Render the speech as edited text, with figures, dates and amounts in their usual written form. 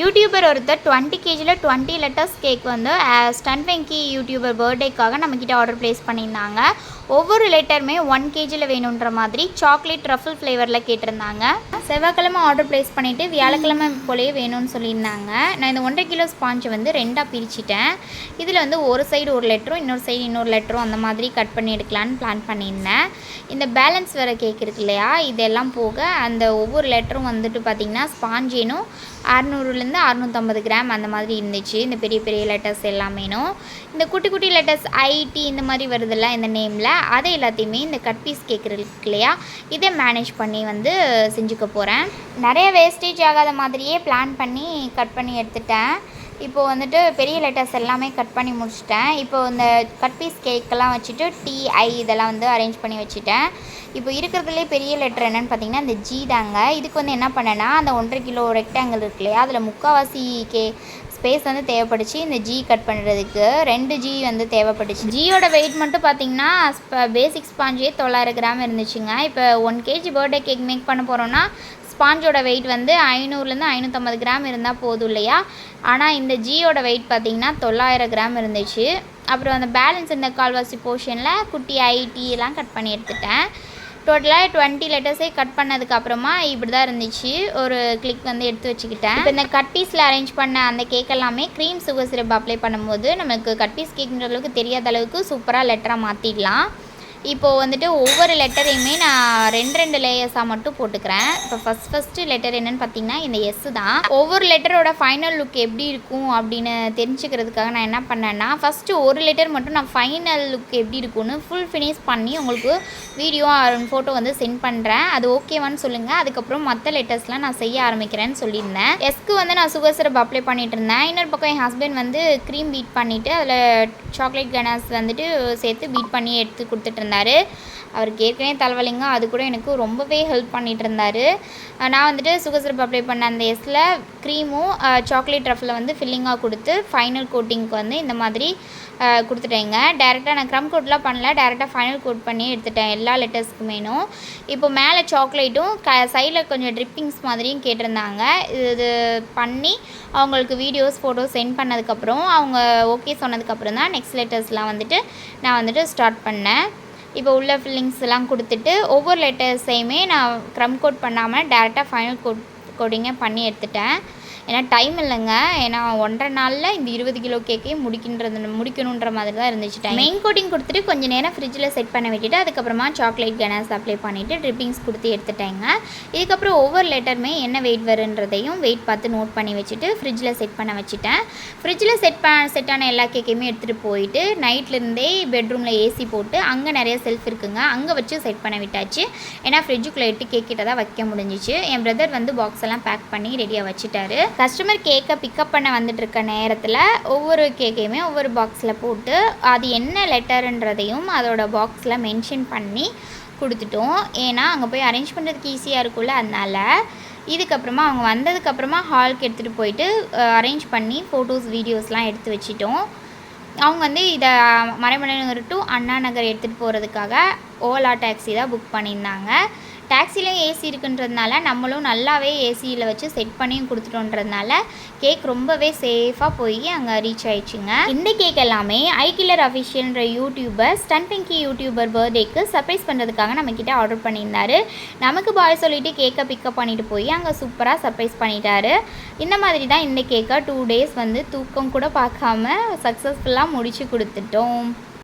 YouTuber ஒருத்தர் 20 கேஜியில் 20 letters cake வந்து stun Venky YouTuber பர்த்டேக்காக நம்மக்கிட்ட ஆர்டர் ப்ளேஸ் பண்ணியிருந்தாங்க. ஒவ்வொரு லெட்டருமே 1 கேஜியில் வேணுன்ற மாதிரி சாக்லேட் ட்ரஃபிள் ஃப்ளேவரில் கேட்டிருந்தாங்க. செவ்வாய்க்கிழமை ஆர்டர் ப்ளேஸ் பண்ணிவிட்டு வியாழக்கிழமை போலேயே வேணும்னு சொல்லியிருந்தாங்க. நான் இந்த 1.5 கிலோ ஸ்பாஞ்சை வந்து 2ஆக பிரிச்சுட்டேன். இதில் வந்து ஒரு சைடு ஒரு லெட்டரும் இன்னொரு சைடு இன்னொரு லெட்டரும் அந்த மாதிரி கட் பண்ணி எடுக்கலான்னு பிளான் பண்ணியிருந்தேன். இந்த பேலன்ஸ் வேறு கேக் இருக்கு இல்லையா, இதெல்லாம் போக அந்த ஒவ்வொரு லெட்டரும் வந்துட்டு பார்த்திங்கன்னா ஸ்பாஞ்சேனும் 600லேருந்து 650 கிராம் அந்த மாதிரி இருந்துச்சு. இந்த பெரிய பெரிய லெட்டர்ஸ் எல்லாமேனும் இந்த குட்டி குட்டி லெட்டர்ஸ் ஐடி இந்த மாதிரி வருதில்ல இந்த நேமில், அதை எல்லாத்தையுமே இந்த கட் பீஸ் கேக் இருக்கு இல்லையா, இதை மேனேஜ் பண்ணி வந்து செஞ்சுக்க போகிறேன். நிறைய வேஸ்டேஜ் ஆகாத மாதிரியே பிளான் பண்ணி கட் பண்ணி எடுத்துட்டேன். இப்போது வந்துட்டு பெரிய லெட்டர்ஸ் எல்லாமே கட் பண்ணி முடிச்சிட்டேன். இப்போது இந்த கட் பீஸ் கேக்கெல்லாம் வச்சுட்டு டிஐ இதெல்லாம் வந்து அரேஞ்ச் பண்ணி வச்சுட்டேன். இப்போ இருக்கிறதுலே பெரிய லெட்டர் என்னென்னு பார்த்தீங்கன்னா இந்த ஜி தாங்க. இதுக்கு வந்து என்ன பண்ணேன்னா அந்த 1.5 கிலோ ரெக்டாங்கிள் இருக்கு இல்லையா, அதில் முக்கால்வாசி ஸ்பேஸ் வந்து தேவைப்பட்டுச்சு. இந்த ஜி கட் பண்ணுறதுக்கு 2 ஜி வந்து தேவைப்பட்டுச்சு. ஜியோட வெயிட் மட்டும் பார்த்திங்கன்னா பேசிக் ஸ்பாஞ்சே 900 கிராம் இருந்துச்சுங்க. இப்போ 1 கேஜி பர்த்டே கேக் மேக் பண்ண போகிறோன்னா ஸ்பாஞ்சோட வெயிட் வந்து 500லேருந்து 550 கிராம் இருந்தால் போதும் இல்லையா. ஆனால் இந்த ஜியோட வெயிட் பார்த்திங்கன்னா 900 கிராம் இருந்துச்சு. அப்புறம் அந்த பேலன்ஸ் இந்த கால்வாசி போர்ஷனில் குட்டி ஐடி எல்லாம் கட் பண்ணி எடுத்துட்டேன். டோட்டலாக 20 லெட்டர்ஸே கட் பண்ணதுக்கப்புறமா இப்படி தான் இருந்துச்சு. ஒரு கிளிக் வந்து எடுத்து வச்சுக்கிட்டேன். இப்போ இந்த கட் பீஸில் அரேஞ்ச் பண்ண அந்த கேக் எல்லாமே க்ரீம் சுகர் சிரப் அப்ளை பண்ணும்போது நமக்கு கட் பீஸ் கேக்குன்ற அளவுக்கு தெரியாத அளவுக்கு சூப்பராக லெட்டராக மாற்றிடலாம். இப்போது வந்துட்டு ஒவ்வொரு லெட்டரையுமே நான் 2 லேயர்ஸாக மட்டும் போட்டுக்கிறேன். இப்போ ஃபஸ்ட்டு லெட்டர் என்னென்னு பார்த்தீங்கன்னா இந்த எஸ் தான். ஒவ்வொரு லெட்டரோட ஃபைனல் லுக் எப்படி இருக்கும் அப்படின்னு தெரிஞ்சுக்கிறதுக்காக நான் என்ன பண்ணேன்னா ஃபஸ்ட்டு ஒரு லெட்டர் மட்டும் நான் ஃபைனல் லுக் எப்படி இருக்கும்னு ஃபுல் ஃபினிஷ் பண்ணி உங்களுக்கு வீடியோ ஃபோட்டோ வந்து சென்ட் பண்ணுறேன். அது ஓகேவான்னு சொல்லுங்கள். அதுக்கப்புறம் மற்ற லெட்டர்ஸ்லாம் நான் செய்ய ஆரம்பிக்கிறேன்னு சொல்லியிருந்தேன். எஸ்க்கு வந்து நான் சுகர் சிரப் அப்ளை பண்ணிகிட்டு இருந்தேன். இன்னொரு பக்கம் என் ஹஸ்பண்ட் வந்து க்ரீம் பீட் பண்ணிவிட்டு அதில் சாக்லேட் கனாஸ் வந்துட்டு சேர்த்து பீட் பண்ணி எடுத்து கொடுத்துட்டு இருந்தார். அவருக்கு ஏற்கனவே தலைவலிங்க, அது கூட எனக்கு ரொம்பவே ஹெல்ப் பண்ணிகிட்டு இருந்தார். நான் வந்துட்டு சுகர் சிரப் அப்ளை பண்ண அந்த எஸ்ஸில் க்ரீமும் சாக்லேட் ரஃபில் வந்து ஃபில்லிங்காக கொடுத்து ஃபைனல் கோட்டிங்க்கு வந்து இந்த மாதிரி கொடுத்துட்டேங்க. டேரெக்டாக நான் க்ரம் கோட்லாம் பண்ணல, டேரெக்டாக ஃபைனல் கோட் பண்ணி எடுத்துட்டேன் எல்லா லெட்டர்ஸ்க்குமேனும். இப்போ மேலே சாக்லேட்டும் சைடில் கொஞ்சம் ட்ரிப்பிங்ஸ் மாதிரியும் கேட்டிருந்தாங்க. இது பண்ணி அவங்களுக்கு வீடியோஸ் ஃபோட்டோஸ் சென்ட் பண்ணதுக்கப்புறம் அவங்க ஓகே சொன்னதுக்கப்புறம் தான் நெக்ஸ்ட் லெட்டர்ஸ்லாம் வந்துட்டு நான் வந்துட்டு ஸ்டார்ட் பண்ணேன். இப்போ உள்ள ஃபில்லிங்ஸ் எல்லாம் கொடுத்துட்டு ஒவ்வொரு லெட்டர்ஸையுமே நான் க்ரம் கோட் பண்ணாமல் டேரெக்டாக ஃபைனல் கோட்டிங்கை பண்ணி எடுத்துட்டேன். ஏன்னா டைம் இல்லைங்க. ஏன்னா 1.5 நாளில் இந்த 20 கிலோ கேக்கையும் முடிக்கணுன்ற மாதிரி தான் இருந்துச்சு டைம். மெயின் கோட்டிங் கொடுத்துட்டு கொஞ்சம் நேரம் ஃப்ரிட்ஜில் செட் பண்ண விட்டுட்டு அதுக்கப்புறமா சாக்லேட் கனாஸ் அப்ளை பண்ணிவிட்டு ட்ரிப்பிங்ஸ் கொடுத்து எடுத்துட்டேங்க. இதுக்கப்புறம் ஒவ்வொரு லெட்டருமே என்ன வெயிட் வருன்றதையும் வெயிட் பார்த்து நோட் பண்ணி வச்சுட்டு ஃப்ரிட்ஜில் செட் பண்ண வச்சுட்டேன். ஃப்ரிட்ஜில் செட் ஆன எல்லா கேக்கையுமே எடுத்துகிட்டு போயிட்டு நைட்லேருந்தே பெட்ரூமில் ஏசி போட்டு அங்கே நிறைய செல்ஃப் இருக்குங்க, அங்கே வச்சு செட் பண்ண விட்டாச்சு. ஏன்னா ஃப்ரிட்ஜுக்குள்ளே 8 கேக் கிட்ட தான் வைக்க முடிஞ்சிச்சு. என் பிரதர் வந்து பாக்ஸ் எல்லாம் பேக் பண்ணி ரெடியாக வச்சுட்டாரு. கஸ்டமர் கேக்கை பிக்கப் பண்ண வந்துட்டு இருக்க நேரத்தில் ஒவ்வொரு கேக்கையுமே ஒவ்வொரு பாக்ஸில் போட்டு அது என்ன லெட்டருன்றதையும் அதோட பாக்ஸில் மென்ஷன் பண்ணி கொடுத்துட்டோம். ஏன்னா அங்கே போய் அரேஞ்ச் பண்ணுறதுக்கு ஈஸியாக இருக்கும்ல, அதனால். இதுக்கப்புறமா அவங்க வந்ததுக்கப்புறமா ஹாலுக்கு எடுத்துகிட்டு போயிட்டு அரேஞ்ச் பண்ணி ஃபோட்டோஸ் வீடியோஸ்லாம் எடுத்து வச்சிட்டோம். அவங்க வந்து இதை மறைமலைநகர் டு அண்ணா நகர் எடுத்துகிட்டு போகிறதுக்காக ஓலா டாக்ஸி தான் புக் பண்ணியிருந்தாங்க. டாக்ஸிலையும் ஏசி இருக்குன்றதுனால நம்மளும் நல்லாவே ஏசியில் வச்சு செட் பண்ணியும் கொடுத்துட்டோன்றதுனால கேக் ரொம்பவே சேஃபாக போய் அங்கே ரீச் ஆயிடுச்சுங்க. இந்த கேக் எல்லாமே ஐகில்லர் அஃபிஷியல்ன்ற யூடியூபர் ஸ்டன் வெங்கி யூடியூபர் பர்த்டேக்கு சர்ப்ரைஸ் பண்ணுறதுக்காக நம்மக்கிட்ட ஆர்டர் பண்ணியிருந்தாரு. நமக்கு பாய் சொல்லிவிட்டு கேக்கை பிக்கப் பண்ணிட்டு போய் அங்கே சூப்பராக சர்ப்ரைஸ் பண்ணிட்டாரு. இந்த மாதிரி தான் இந்த கேக்கை 2 டேஸ் வந்து தூக்கம் கூட பார்க்காம சக்ஸஸ்ஃபுல்லாக முடிச்சு கொடுத்துட்டோம்.